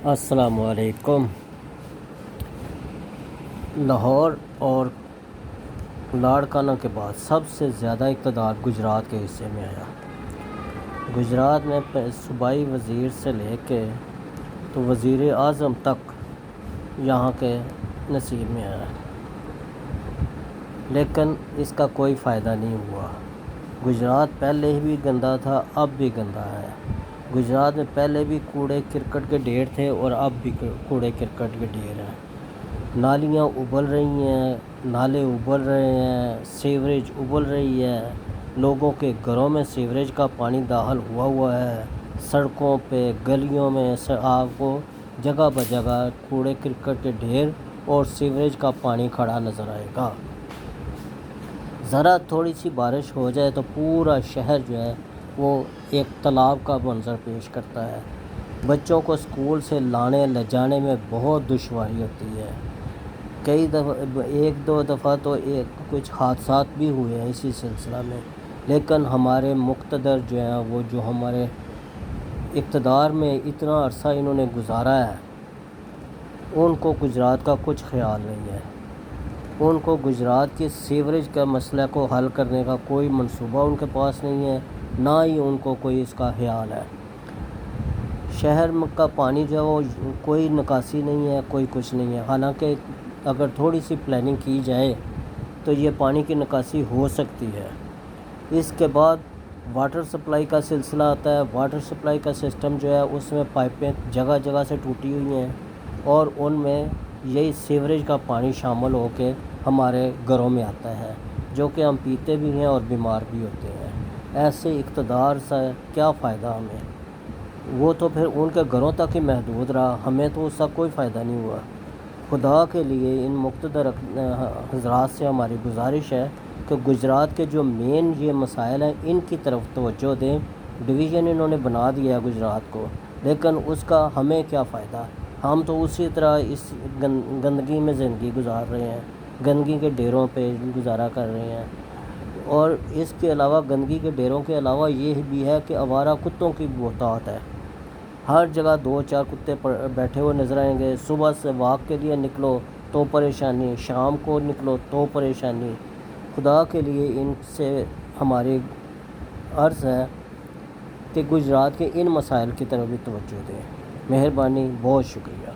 السلام علیکم۔ لاہور اور لاڑکانہ کے بعد سب سے زیادہ اقتدار گجرات کے حصے میں آیا۔ گجرات میں صوبائی وزیر سے لے کے تو وزیر اعظم تک یہاں کے نصیب میں آیا، لیکن اس کا کوئی فائدہ نہیں ہوا۔ گجرات پہلے ہی بھی گندا تھا، اب بھی گندا ہے۔ گجرات میں پہلے بھی کوڑے کرکٹ کے ڈھیر تھے اور اب بھی کوڑے کرکٹ کے ڈھیر ہیں۔ نالیاں ابل رہی ہیں، نالے ابل رہے ہیں، سیوریج ابل رہی ہے، لوگوں کے گھروں میں سیوریج کا پانی داخل ہوا ہے۔ سڑکوں پہ، گلیوں میں آپ کو جگہ بجگہ کوڑے کرکٹ کے ڈھیر اور سیوریج کا پانی کھڑا نظر آئے گا۔ ذرا تھوڑی سی بارش ہو جائے تو پورا شہر جو ہے وہ ایک تالاب کا منظر پیش کرتا ہے۔ بچوں کو اسکول سے لانے لے جانے میں بہت دشواری ہوتی ہے۔ کئی دفعہ ایک دو دفعہ تو کچھ حادثات بھی ہوئے ہیں اسی سلسلہ میں، لیکن ہمارے مقتدر جو ہیں وہ جو ہمارے اقتدار میں اتنا عرصہ انہوں نے گزارا ہے، ان کو گجرات کا کچھ خیال نہیں ہے۔ ان کو گجرات کے سیوریج کا مسئلہ کو حل کرنے کا کوئی منصوبہ ان کے پاس نہیں ہے، نہ ہی ان کو کوئی اس کا خیال ہے۔ شہر کا پانی جو ہے وہ کوئی نکاسی نہیں ہے، کوئی کچھ نہیں ہے۔ حالانکہ اگر تھوڑی سی پلاننگ کی جائے تو یہ پانی کی نکاسی ہو سکتی ہے۔ اس کے بعد واٹر سپلائی کا سلسلہ آتا ہے۔ واٹر سپلائی کا سسٹم جو ہے اس میں پائپیں جگہ جگہ سے ٹوٹی ہوئی ہیں اور ان میں یہی سیوریج کا پانی شامل ہو کے ہمارے گھروں میں آتا ہے، جو کہ ہم پیتے بھی ہیں اور بیمار بھی ہوتے ہیں۔ ایسے اقتدار سے کیا فائدہ ہمیں؟ وہ تو پھر ان کے گھروں تک ہی محدود رہا، ہمیں تو اس کا کوئی فائدہ نہیں ہوا۔ خدا کے لیے ان مقتدر حضرات سے ہماری گزارش ہے کہ گجرات کے جو مین یہ مسائل ہیں ان کی طرف توجہ دیں۔ ڈویژن انہوں نے بنا دیا ہے گجرات کو، لیکن اس کا ہمیں کیا فائدہ؟ ہم تو اسی طرح اس گندگی میں زندگی گزار رہے ہیں، گندگی کے ڈھیروں پہ گزارا کر رہے ہیں۔ اور اس کے علاوہ گندگی کے ڈھیروں کے علاوہ یہ بھی ہے کہ آوارہ کتوں کی بہتات ہے۔ ہر جگہ 2-4 کتے بیٹھے ہوئے نظر آئیں گے۔ صبح سے واک کے لیے نکلو تو پریشانی، شام کو نکلو تو پریشانی۔ خدا کے لیے ان سے ہماری عرض ہے کہ گجرات کے ان مسائل کی طرف بھی توجہ دیں۔ مہربانی، بہت شکریہ۔